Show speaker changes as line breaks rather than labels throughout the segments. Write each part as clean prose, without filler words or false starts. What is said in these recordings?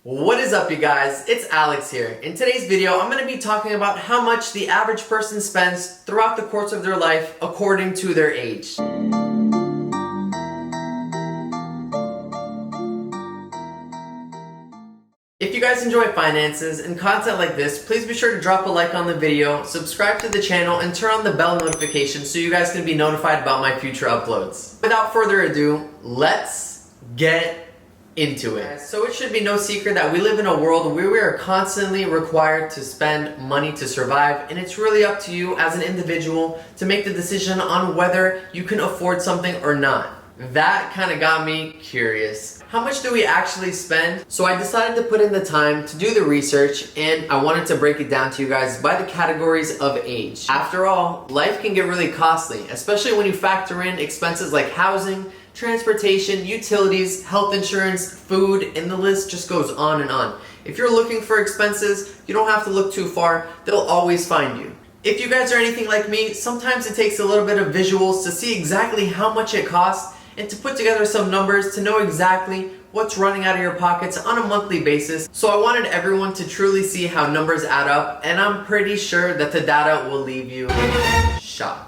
What is up, you guys? It's Alex here. In today's video, I'm going to be talking about how much the average person spends throughout the course of their life according to their age. If you guys enjoy finances and content like this, please be sure to drop a like on the video, subscribe to the channel, and turn on the bell notification so you guys can be notified about my future uploads. Without further ado, let's get into it. So it should be no secret that we live in a world where we are constantly required to spend money to survive, and it's really up to you as an individual to make the decision on whether you can afford something or not. That kind of got me curious. How much do we actually spend? So I decided to put in the time to do the research, and I wanted to break it down to you guys by the categories of age. After all, life can get really costly, especially when you factor in expenses like housing, transportation, utilities, health insurance, food, and the list just goes on and on. If you're looking for expenses, you don't have to look too far. They'll always find you. If you guys are anything like me, sometimes it takes a little bit of visuals to see exactly how much it costs and to put together some numbers to know exactly what's running out of your pockets on a monthly basis. So I wanted everyone to truly see how numbers add up, and I'm pretty sure that the data will leave you shocked.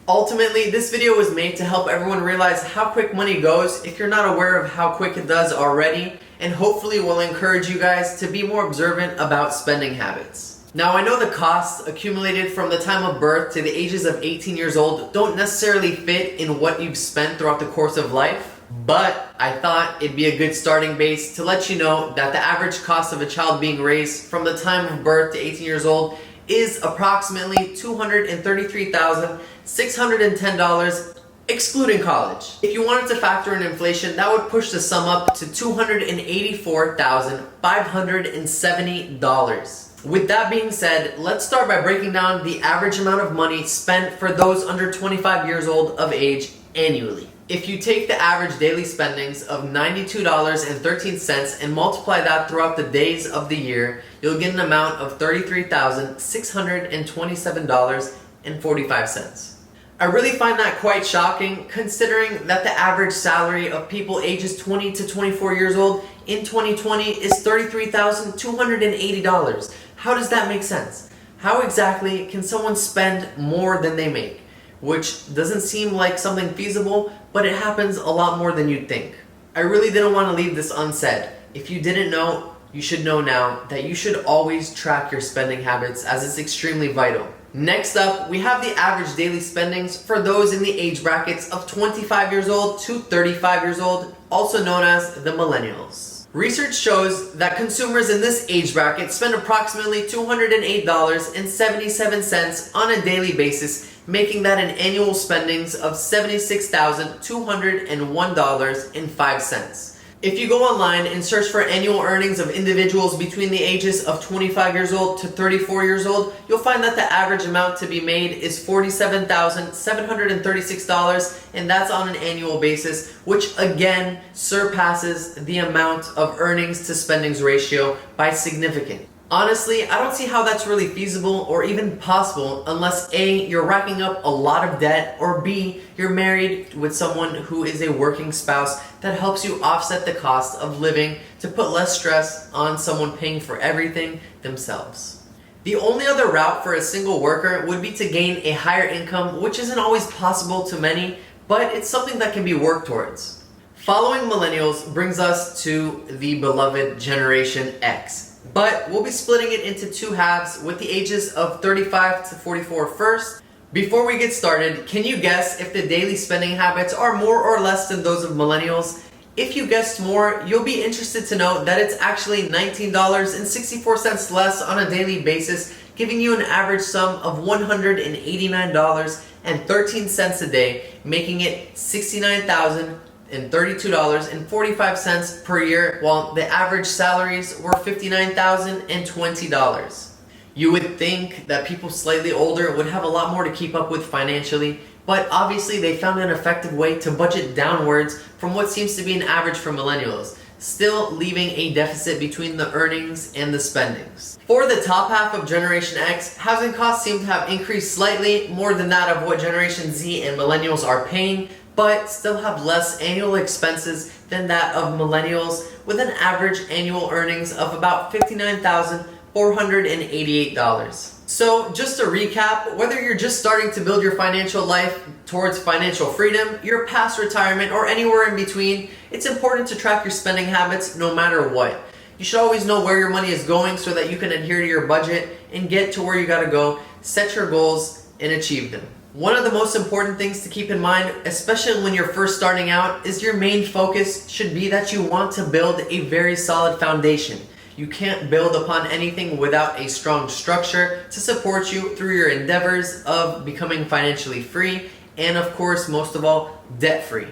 Ultimately, this video was made to help everyone realize how quick money goes if you're not aware of how quick it does already, and hopefully will encourage you guys to be more observant about spending habits. Now, I know the costs accumulated from the time of birth to the ages of 18 years old don't necessarily fit in what you've spent throughout the course of life, but I thought it'd be a good starting base to let you know that the average cost of a child being raised from the time of birth to 18 years old is approximately $233,610, excluding college. If you wanted to factor in inflation, that would push the sum up to $284,570. With that being said, let's start by breaking down the average amount of money spent for those under 25 years old of age annually. If you take the average daily spendings of $92.13 and multiply that throughout the days of the year, you'll get an amount of $33,627.45. I really find that quite shocking, considering that the average salary of people ages 20 to 24 years old in 2020 is $33,280. How does that make sense? How exactly can someone spend more than they make? Which doesn't seem like something feasible, but it happens a lot more than you'd think. I really didn't want to leave this unsaid. If you didn't know, you should know now that you should always track your spending habits, as it's extremely vital. Next up, we have the average daily spendings for those in the age brackets of 25 years old to 35 years old, also known as the Millennials. Research shows that consumers in this age bracket spend approximately $208.77 on a daily basis, making that an annual spendings of $76,201.05. If you go online and search for annual earnings of individuals between the ages of 25 years old to 34 years old, you'll find that the average amount to be made is $47,736, and that's on an annual basis, which again surpasses the amount of earnings to spendings ratio by significant. Honestly, I don't see how that's really feasible or even possible unless A, you're racking up a lot of debt, or B, you're married with someone who is a working spouse that helps you offset the cost of living to put less stress on someone paying for everything themselves. The only other route for a single worker would be to gain a higher income, which isn't always possible to many, but it's something that can be worked towards. Following Millennials brings us to the beloved Generation X. But we'll be splitting it into two halves with the ages of 35 to 44 first. Before we get started, can you guess if the daily spending habits are more or less than those of Millennials? If you guessed more, you'll be interested to know that it's actually $19.64 less on a daily basis, giving you an average sum of $189.13 a day, making it $69,032.45 per year, while the average salaries were $59,020. You would think that people slightly older would have a lot more to keep up with financially, but obviously they found an effective way to budget downwards from what seems to be an average for Millennials, still leaving a deficit between the earnings and the spendings. For the top half of Generation X, housing costs seem to have increased slightly more than that of what Generation Z and Millennials are paying, but still have less annual expenses than that of millennials, with an average annual earnings of about $59,488. So just to recap, whether you're just starting to build your financial life towards financial freedom, you're past retirement, or anywhere in between, it's important to track your spending habits no matter what. You should always know where your money is going so that you can adhere to your budget and get to where you gotta go, set your goals, and achieve them. One of the most important things to keep in mind, especially when you're first starting out, is your main focus should be that you want to build a very solid foundation. You can't build upon anything without a strong structure to support you through your endeavors of becoming financially free and, of course, most of all, debt-free.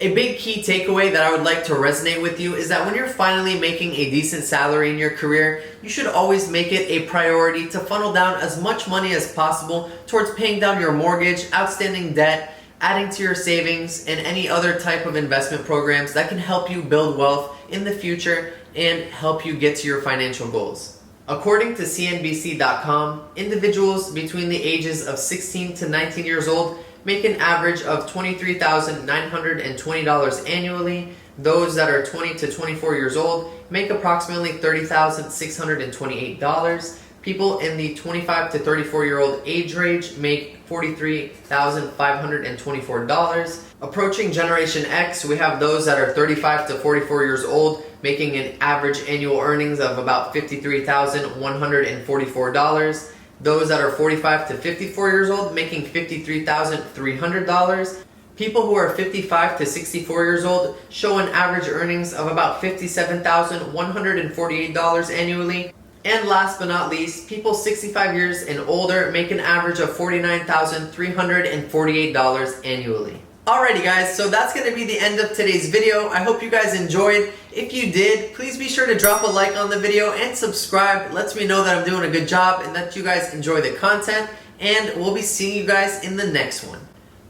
A big key takeaway that I would like to resonate with you is that when you're finally making a decent salary in your career, you should always make it a priority to funnel down as much money as possible towards paying down your mortgage, outstanding debt, adding to your savings, and any other type of investment programs that can help you build wealth in the future and help you get to your financial goals. According to CNBC.com, individuals between the ages of 16 to 19 years old make an average of $23,920 annually. Those that are 20 to 24 years old make approximately $30,628. People in the 25 to 34-year-old age range make $43,524. Approaching Generation X, we have those that are 35 to 44 years old making an average annual earnings of about $53,144. Those that are 45 to 54 years old making $53,300. People who are 55 to 64 years old show an average earnings of about $57,148 annually. And last but not least, people 65 years and older make an average of $49,348 annually. Alrighty guys, so that's going to be the end of today's video. I hope you guys enjoyed. If you did, please be sure to drop a like on the video and subscribe. It lets me know that I'm doing a good job and that you guys enjoy the content. And we'll be seeing you guys in the next one.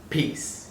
Peace.